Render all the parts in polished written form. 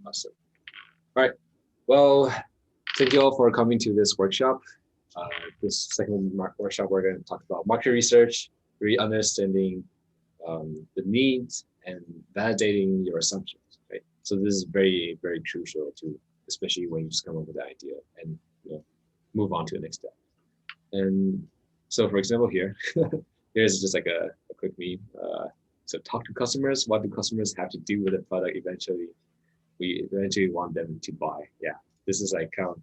Awesome. All right. Well, thank you all for coming to this workshop. This second workshop, we're going to talk about market research, really understanding the needs and validating your assumptions, right? So this is very, very crucial to, especially when you just come up with an idea and move on to the next step. And so, for example, here's just like a quick meme. So talk to customers. What do customers have to do with the product eventually? We eventually want them to buy. Yeah, this is like kind of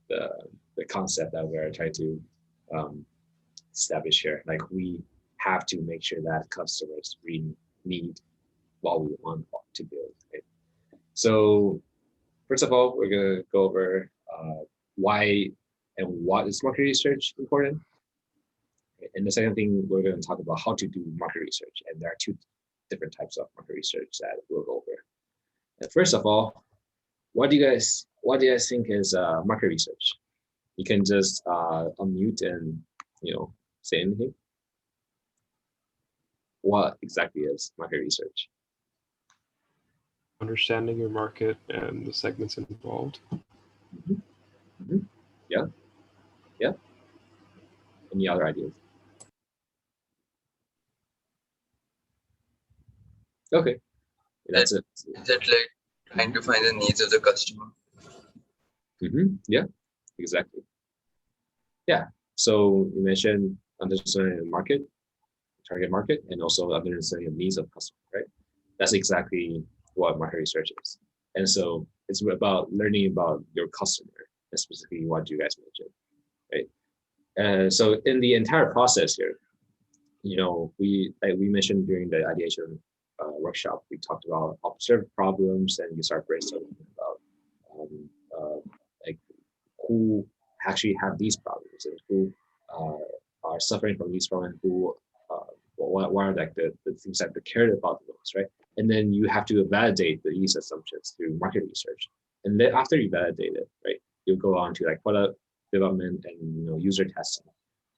the concept that we're trying to establish here. Like we have to make sure that customers really need what we want to build. Right? So first of all, we're gonna go over why and what is market research important. And the second thing, we're going to talk about how to do market research. And there are two different types of market research that we'll go over. And first of all, what do you guys think is market research? You can just unmute and say anything. What exactly is market research? Understanding your market and the segments involved. Mm-hmm. Mm-hmm. Yeah. Yeah. Any other ideas? Okay. That's it. Is that like trying to find the needs of the customer? Mm-hmm. Yeah, exactly. Yeah. So you mentioned understanding the market, target market, and also understanding the needs of customers, right? That's exactly what market research is. And so it's about learning about your customer, and specifically what you guys mentioned, right? And so in the entire process here, we mentioned during the ideation workshop, we talked about observed problems, and you start brainstorming about like who actually have these problems and who are suffering from these problems, and who what are like the things that they care about the most, right? And then you have to validate these assumptions through market research. And then after you validate it, right, you'll go on to like product development and user testing.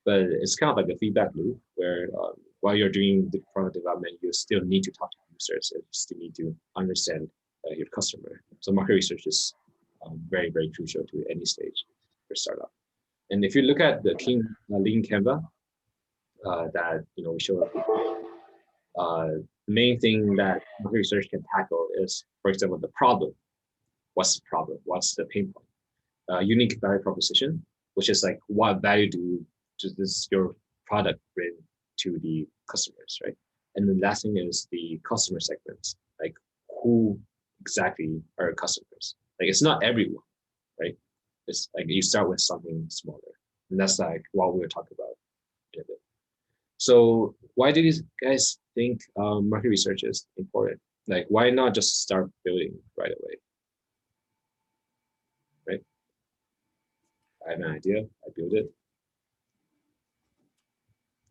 But it's kind of like a feedback loop where while you're doing the product development, you still need to talk to users and you still need to understand your customer. So market research is very, very crucial to any stage for startup. And if you look at the Lean Canva that we showed, the main thing that market research can tackle is, for example, the problem. What's the problem? What's the pain point? Unique value proposition, which is like what value does your product bring to the customers, right? And the last thing is the customer segments, like who exactly are customers? Like it's not everyone, right? It's like you start with something smaller, and that's like what we were talking about in a bit. So why do these guys think market research is important? Like why not just start building right away? Right? I have an idea, I build it.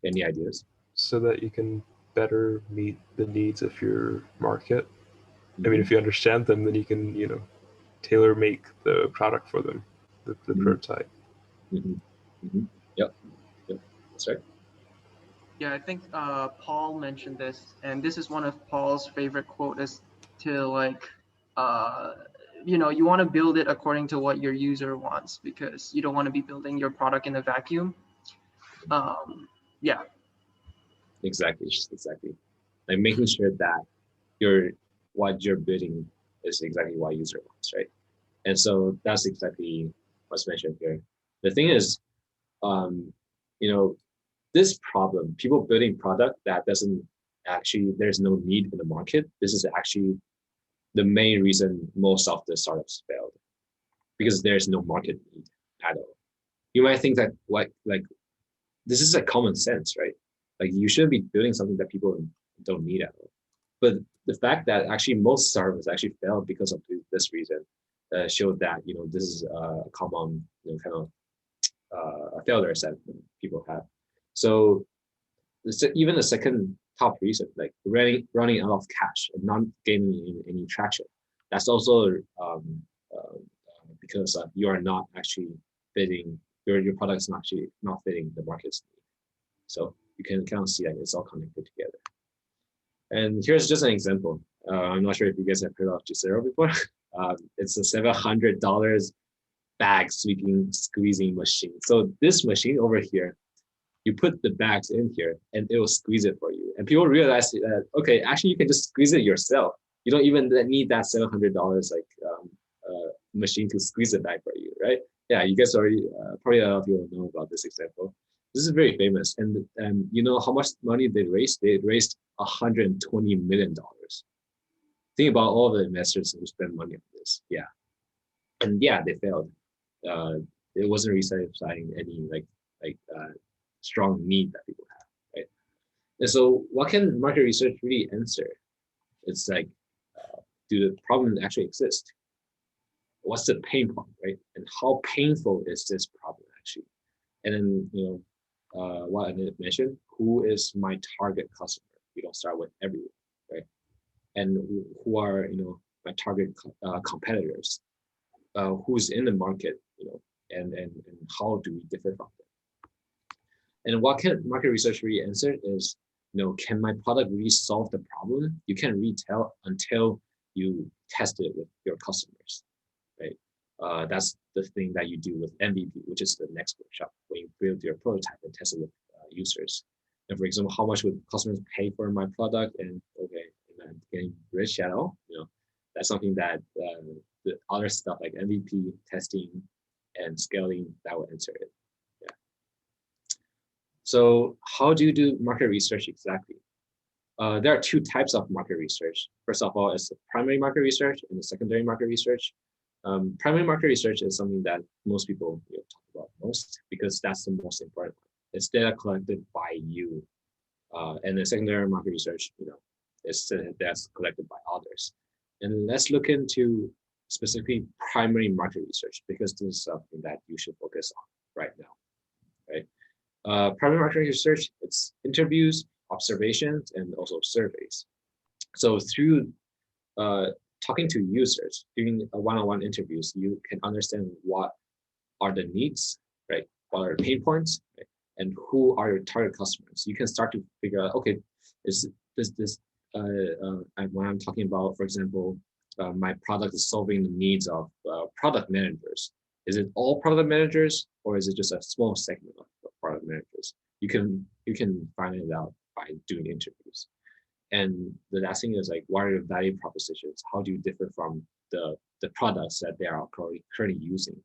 Any ideas? So that you can better meet the needs of your market. Mm-hmm. I mean, if you understand them, then you can, tailor make the product for them, the Mm-hmm. prototype. Mm-hmm. Mm-hmm. Yep, that's right. Yeah, I think Paul mentioned this, and this is one of Paul's favorite quotes, is to like, you want to build it according to what your user wants, because you don't want to be building your product in a vacuum. Yeah. Exactly. Like making sure that what you're building is exactly what user wants, right? And so that's exactly what's mentioned here. The thing is, this problem, people building product that doesn't actually, there's no need in the market. This is actually the main reason most of the startups failed, because there's no market need at all. You might think that like this is a common sense, right? Like you shouldn't be building something that people don't need at all. But the fact that actually most startups actually failed because of this reason showed that this is a common kind of failures that people have. So even the second top reason, like running out of cash and not gaining any traction, that's also because you are not actually fitting your product is actually not fitting the market's need. So you can kind of see that it's all connected together. And here's just an example. I'm not sure if you guys have heard of Zero before. It's a $700 bag squeezing machine. So this machine over here, you put the bags in here and it will squeeze it for you. And people realize that, okay, actually you can just squeeze it yourself. You don't even need that $700 machine to squeeze it back for you, right? Yeah, you guys already, probably a lot of people know about this example. This is very famous. And you know how much money they raised? They raised $120 million. Think about all the investors who spend money on this. Yeah. And yeah, they failed. It wasn't really satisfying any strong need that people have, right? And so what can market research really answer? It's like, do the problem actually exist? What's the pain point, right? And how painful is this problem actually? And then, you know, what I mentioned, who is my target customer? We don't start with everyone, right? And who are, you know, my target competitors? Who's in the market, you know, and how do we differ from them? And what can market research really answer is, you know, can my product really solve the problem? You can't really tell until you test it with your customers, right? That's the thing that you do with MVP, which is the next workshop, when you build your prototype and test it with users. And for example, how much would customers pay for my product? And okay, and I'm getting rich at all, you know, that's something that the other stuff like MVP testing and scaling, that will answer it. Yeah. So how do you do market research exactly? There are two types of market research. First of all, it's the primary market research and the secondary market research. Primary market research is something that most people talk about most because that's the most important one. It's data collected by you. And the secondary market research, you know, that's collected by others. And let's look into specifically primary market research because this is something that you should focus on right now, right? Primary market research, it's interviews, observations, and also surveys. So through talking to users, doing one-on-one interviews, you can understand what are the needs, right? What are the pain points, right? And who are your target customers? You can start to figure out, okay, is this when I'm talking about, for example, my product is solving the needs of product managers. Is it all product managers or is it just a small segment of product managers? You can find it out by doing interviews. And the last thing is like, what are your value propositions? How do you differ from the products that they are currently using,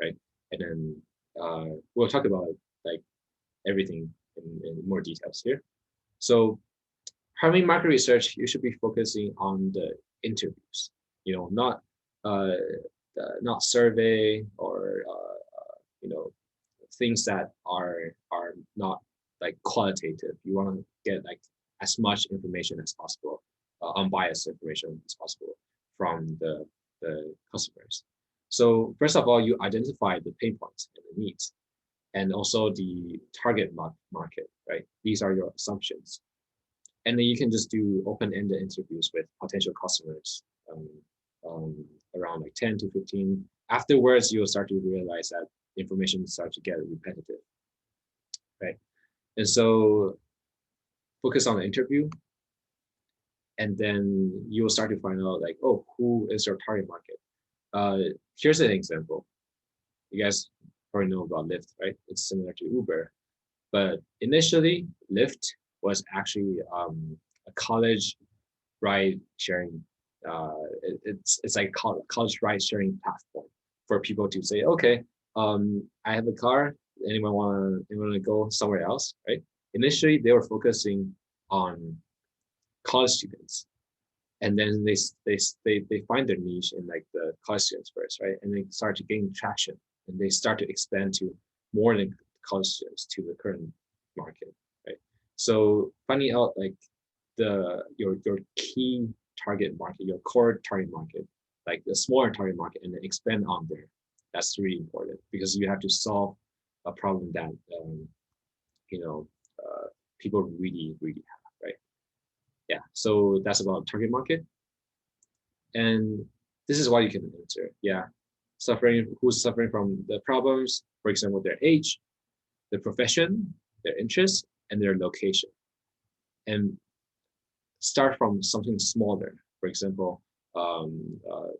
right? And then we'll talk about like everything in more details here. So primary market research, you should be focusing on the interviews, you know, not survey or you know, things that are not like qualitative. You want to get like as much information as possible, unbiased information as possible from the customers. So first of all, you identify the pain points and the needs, and also the target market, right? These are your assumptions. And then you can just do open-ended interviews with potential customers, around like 10 to 15. Afterwards, you'll start to realize that information starts to get repetitive, right? And so focus on the interview, and then you will start to find out like, oh, who is your target market? Here's an example. You guys probably know about Lyft, right? It's similar to Uber, but initially Lyft was actually a college ride sharing. It's like college ride sharing platform for people to say, okay, I have a car. Anyone want to go somewhere else, right? Initially, they were focusing on college students, and then they find their niche in like the college students first, right? And they start to gain traction, and they start to expand to more than college students to the current market, right? So finding out like your key target market, your core target market, like the smaller target market, and then expand on there. That's really important because you have to solve a problem that you know, people really have, right? Yeah. So that's about target market, and this is what you can answer. Yeah, who's suffering from the problems? For example, their age, their profession, their interests, and their location. And start from something smaller, For example, the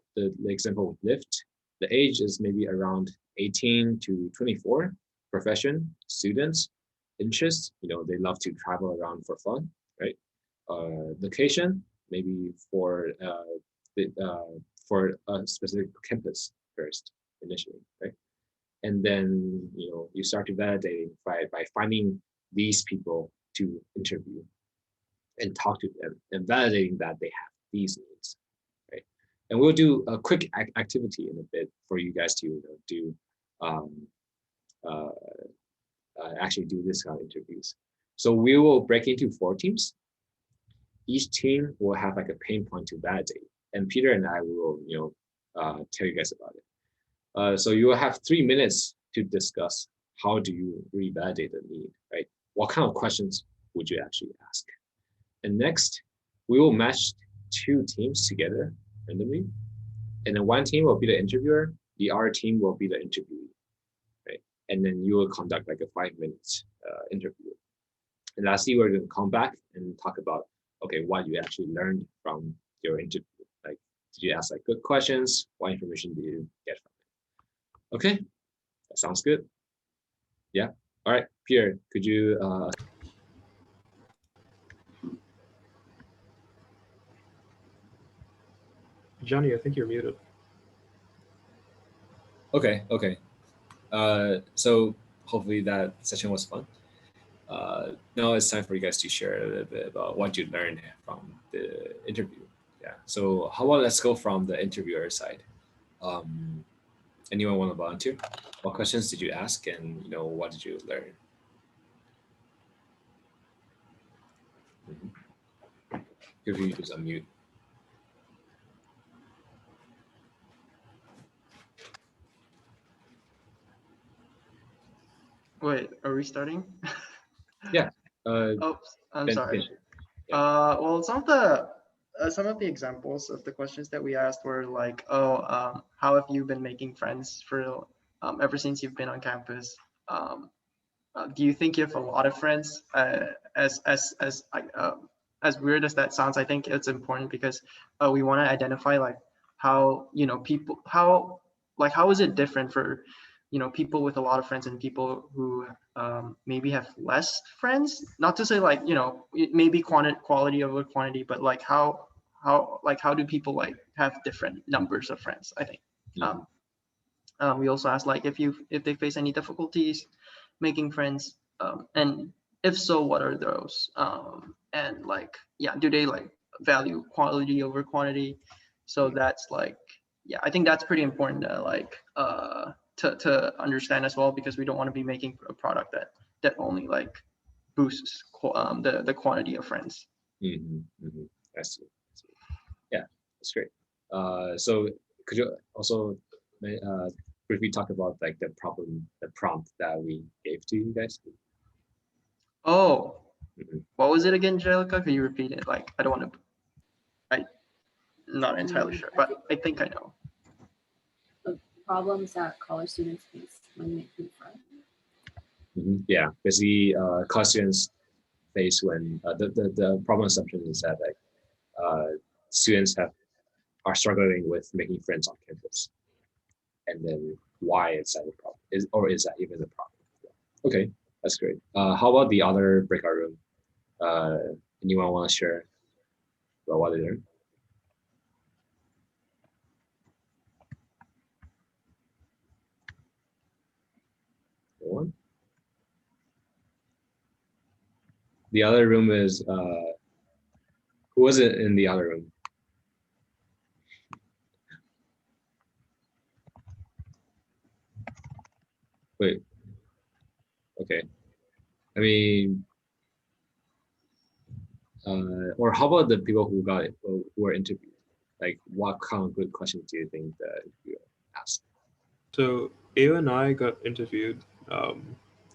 example with Lyft, the age is maybe around 18 to 24. Profession, students, interests, they love to travel around for fun, right? Location, maybe for a specific campus first initially, right? And then you start to validate by finding these people to interview and talk to them and validating that they have these needs, right? And we'll do a quick activity in a bit for you guys to do um, uh, actually do this kind of interviews. So we will break into 4 teams. Each team will have like a pain point to validate, and Peter and I will tell you guys about it. So you will have 3 minutes to discuss how do you revalidate the need, right? What kind of questions would you actually ask? And next, we will match 2 teams together randomly, and then one team will be the interviewer, the other team will be the interviewee, right? And then you will conduct like a 5-minute interview. And lastly, we're going to come back and talk about, okay, what you actually learned from your interview. Like, did you ask like good questions? What information did you get from it? Okay, that sounds good. Yeah. All right, Pierre, could you? Johnny, I think you're muted. Okay. So hopefully that session was fun. Now it's time for you guys to share a little bit about what you learned from the interview. Yeah. So how about let's go from the interviewer side. Anyone want to volunteer? What questions did you ask, and what did you learn? Feel free to unmute. Wait, are we starting? Yeah. Oh, I'm Ben, sorry. finish it. Yeah. Well, some of the examples of the questions that we asked were like, how have you been making friends for ever since you've been on campus? Do you think you have a lot of friends? As weird as that sounds, I think it's important because we want to identify like how people how is it different for people with a lot of friends and people who maybe have less friends. Not to say like it may be quality over quantity, but like how do people like have different numbers of friends? I think. We also asked like if they face any difficulties making friends, and if so, what are those? And like, yeah, do they like value quality over quantity? So that's like, yeah, I think that's pretty important to like to understand as well, because we don't want to be making a product that only like boosts the quantity of friends. I see. Yeah, that's great. So could you also briefly talk about like the prompt that we gave to you guys? Oh, what was it again, Angelica? Could you repeat it? Like, I don't want to. I'm not entirely sure, but I think I know. The problems that college students face when making friends. Yeah, basically, college students face when the problem assumption is that like students are struggling with making friends on campus, and then why is that a problem? Is that even a problem? Yeah. Okay, that's great. How about the other breakout room? Anyone want to share about what they learned? No one? The other room is who was it in the other room? Wait. Okay. I mean, or how about the people who were interviewed? Like, what kind of good questions do you think that you asked? So Ava and I got interviewed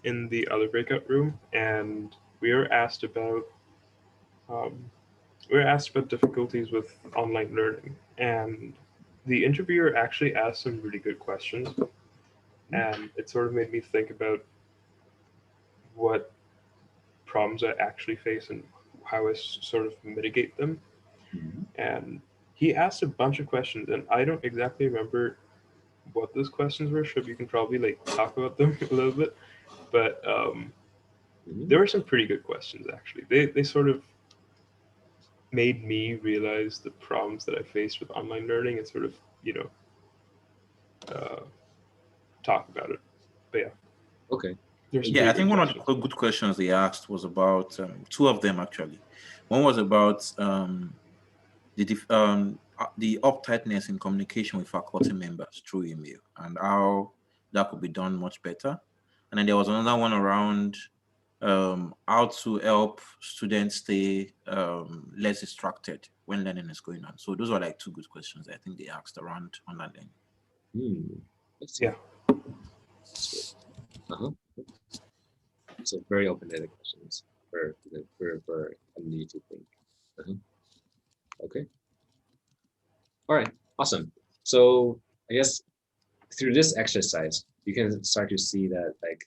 in the other breakout room, and we were asked about difficulties with online learning, and the interviewer actually asked some really good questions, and it sort of made me think about what problems I actually face and how I sort of mitigate them. And he asked a bunch of questions, and I don't exactly remember what those questions were. So you can probably like talk about them a little bit, but there were some pretty good questions actually. They sort of made me realize the problems that I faced with online learning and sort of talk about it. But yeah. Okay. There's some Yeah, I pretty think good one of the questions. good questions they asked was about two of them actually. One was about the uptightness in communication with faculty members through email and how that could be done much better. And then there was another one around how to help students stay less distracted when learning is going on. So those were like two good questions I think they asked around online learning. Let's see. Yeah. That's good. So very open-ended questions for a need to think. Okay. All right. Awesome. So I guess through this exercise, you can start to see that like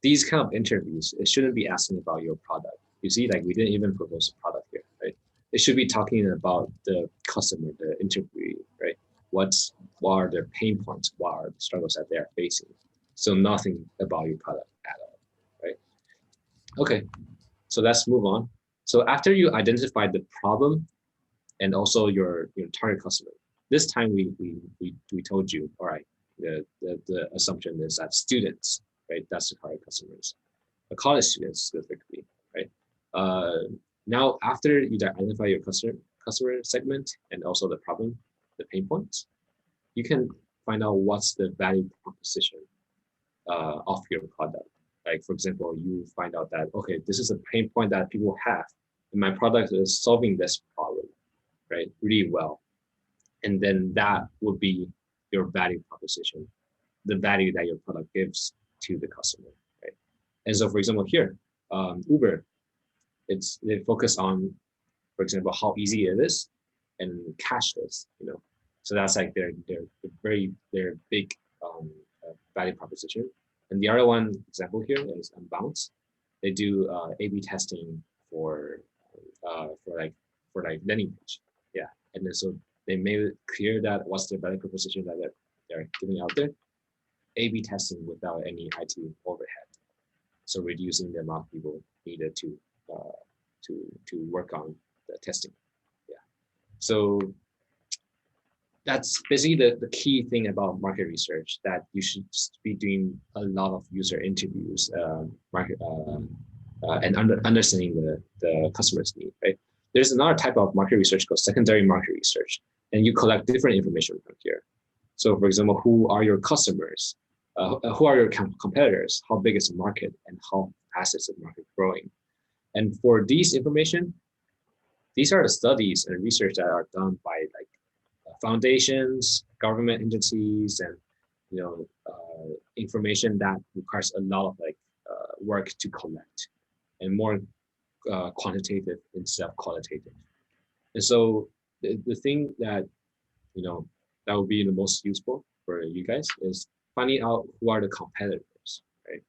these kind of interviews, it shouldn't be asking about your product. You see, like we didn't even propose a product here, right? It should be talking about the customer, the interviewee, right? What are their pain points? What are the struggles that they're facing? So nothing about your product at all, right? Okay, so let's move on. So after you identify the problem and also your target customer, this time we told you, all right, the assumption is that students, right? That's the target customers, the college students specifically, right? Now after you identify your customer segment and also the problem, the pain points, you can find out what's the value proposition of your product. Like for example, you find out that okay, this is a pain point that people have, and my product is solving this problem, right? Really well, and then that would be your value proposition, the value that your product gives to the customer, right? And so, for example, here, Uber, they focus on, for example, how easy it is and cashless, So that's like their big value proposition. And the other one example here is Unbounce. They do A/B testing for landing page, yeah. And then so they made it clear that what's their value proposition that they're giving out there. A/B testing without any IT overhead, so reducing the amount of people needed to work on the testing. Yeah, so that's basically the key thing about market research, that you should be doing a lot of user interviews, and understanding the customer's need, right? There's another type of market research called secondary market research, and you collect different information from here. So for example, who are your customers? Who are your competitors? How big is the market, and how fast is the market growing? And for these information, these are the studies and research that are done by like foundations, government entities, and information that requires a lot of work to collect, and more quantitative instead of qualitative. And so the thing that that would be the most useful for you guys is finding out who are the competitors, right?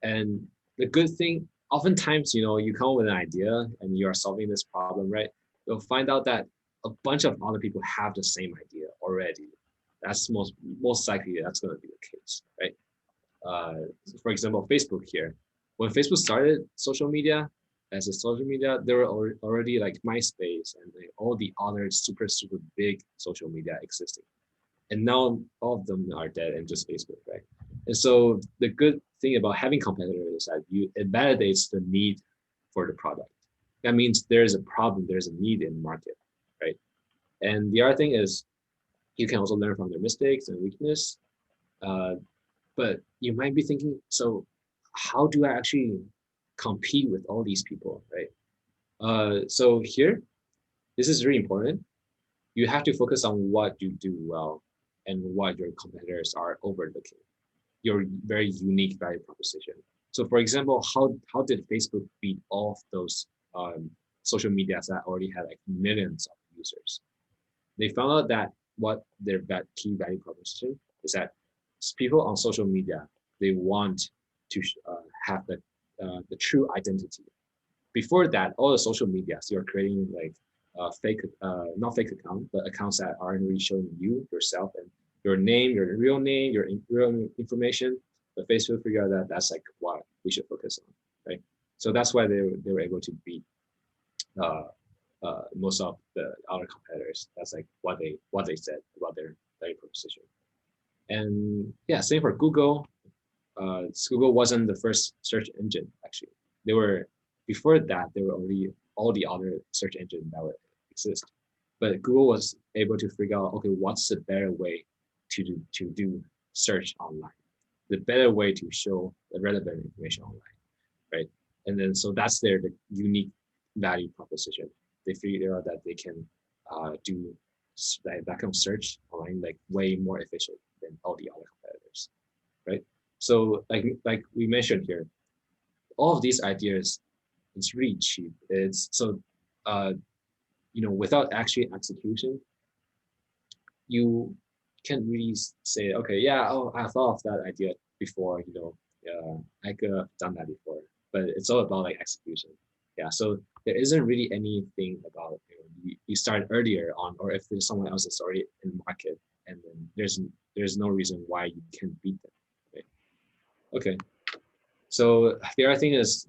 And the good thing, oftentimes, you come up with an idea and you are solving this problem, right? You'll find out that a bunch of other people have the same idea already. That's most likely that's going to be the case, right? For example, Facebook here. When Facebook started social media, as a social media, there were already like MySpace and all the other super big social media existing. And now all of them are dead and just Facebook, right? And so the good thing about having competitors is that it validates the need for the product. That means there's a problem, there's a need in the market, right? And the other thing is you can also learn from their mistakes and weakness. But you might be thinking, so how do I actually compete with all these people, right? So here, this is really important. You have to focus on what you do well and what your competitors are overlooking, your very unique value proposition. So for example, how did Facebook beat all of those social medias that already had like millions of users? They found out that what their key value proposition is that people on social media, they want to have the true identity. Before that, all the social medias, you're creating like fake, not fake account, but accounts that aren't really showing you yourself and your name, your real name, your real information. But Facebook figured out that that's like what we should focus on, right? So that's why they were able to beat most of the other competitors. That's like what they said about their value proposition. And yeah, same for Google. Google wasn't the first search engine actually. They were before that. There were only all the other search engines that would exist, but Google was able to figure out, okay, what's the better way to do search online, the better way to show the relevant information online, right? And then so that's the unique value proposition. They figure out that they can do that kind of search online like way more efficient than all the other competitors, right? So like we mentioned here, all of these ideas, it's really cheap. It's so without actually execution, you can't really say, okay, yeah, oh, I thought of that idea before, I could have done that before, but it's all about like execution. Yeah, so there isn't really anything about you start earlier on, or if there's someone else that's already in the market, and then there's no reason why you can't beat them. Right? Okay. So the other thing is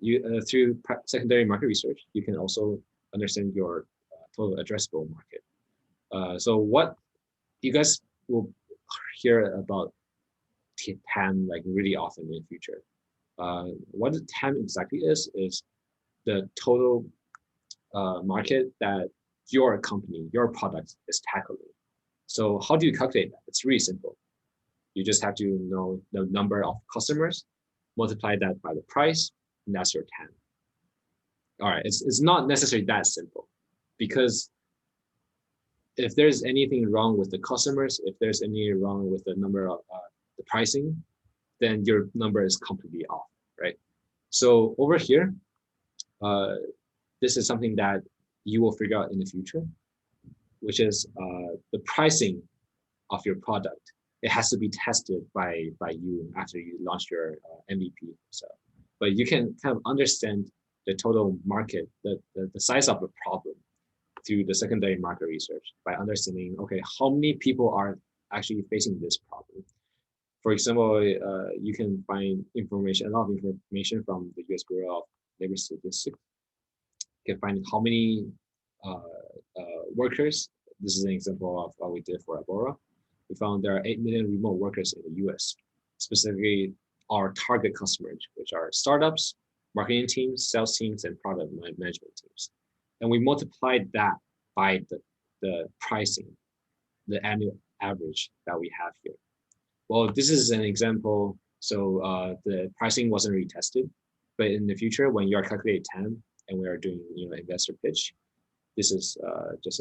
through secondary market research, you can also understand your total addressable market. So what you guys will hear about TAM like really often in the future. What the TAM exactly is the total market that your company, your product is tackling. So how do you calculate that? It's really simple. You just have to know the number of customers, multiply that by the price, and that's your TAM. All right, it's not necessarily that simple, because if there's anything wrong with the customers, if there's anything wrong with the number of the pricing, then your number is completely off, right? So over here, this is something that you will figure out in the future, which is the pricing of your product. It has to be tested by you after you launch your MVP. So, but you can kind of understand the total market, the size of the problem through the secondary market research by understanding, okay, how many people are actually facing this problem. For example, you can find information, a lot of information from the US Bureau of Labor Statistics. You can find how many workers. This is an example of what we did for Abora. We found there are 8 million remote workers in the US, specifically our target customers, which are startups, marketing teams, sales teams, and product management teams. And we multiplied that by the pricing, the annual average that we have here. Well, this is an example. So the pricing wasn't really tested, but in the future, when you are calculating TAM and we are doing investor pitch, this is just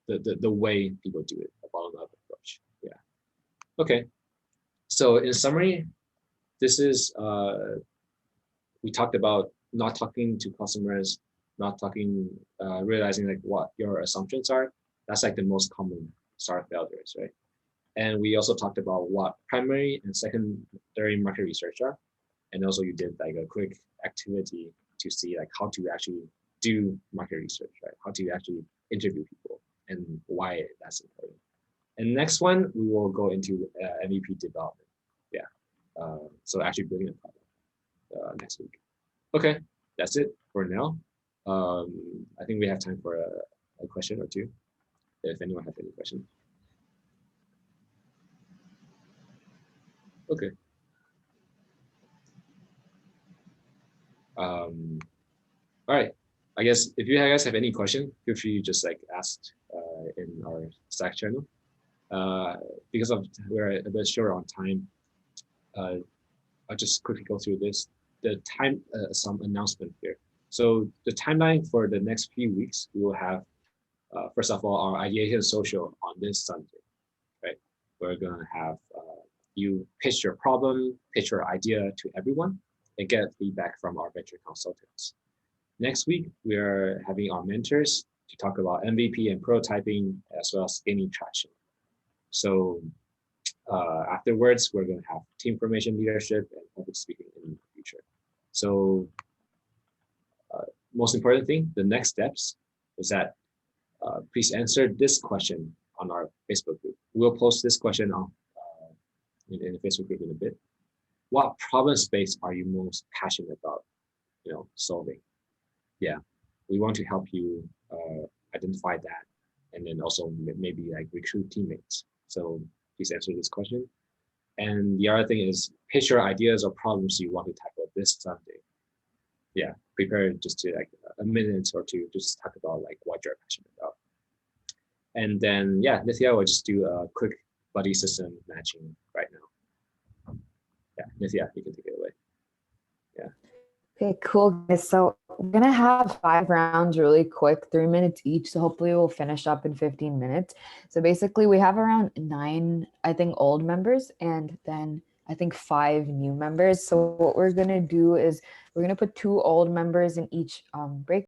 the way people do it, a bottom-up approach. Yeah. Okay. So in summary, this is we talked about not talking to customers, not talking, realizing like what your assumptions are. That's like the most common startup failures, right? And we also talked about what primary and secondary market research are. And also you did like a quick activity to see like how to actually do market research, right? How to actually interview people and why that's important. And next one, we will go into MVP development. Yeah. So actually building a product next week. Okay, that's it for now. I think we have time for a question or two, if anyone has any questions. Okay. All right. I guess if you guys have any question, feel free to just like ask in our Slack channel. Because we're a bit short on time, I'll just quickly go through this. The time, some announcement here. So the timeline for the next few weeks, we will have, first of all, our ideation social on this Sunday, right? We're gonna have you pitch your problem, pitch your idea to everyone, and get feedback from our venture consultants. Next week, we are having our mentors to talk about MVP and prototyping, as well as gaining traction. So afterwards, we're going to have team formation leadership and public speaking in the future. So most important thing, the next steps, is that please answer this question on our Facebook group. We'll post this question on in the Facebook group in a bit. What problem space are you most passionate about, solving? Yeah, we want to help you identify that, and then also maybe like recruit teammates. So please answer this question. And the other thing is pitch your ideas or problems you want to tackle this Sunday. Yeah, prepare just to like a minute or two, just talk about like what you're passionate about. And then yeah, Nithya will just do a quick buddy system matching right now. Yeah, Nithya, you can take it away. Yeah. Okay, cool, guys. So we're gonna have 5 rounds really quick, 3 minutes each. So hopefully we'll finish up in 15 minutes. So basically we have around 9, I think, old members, and then I think 5 new members. So what we're gonna do is we're gonna put 2 old members in each break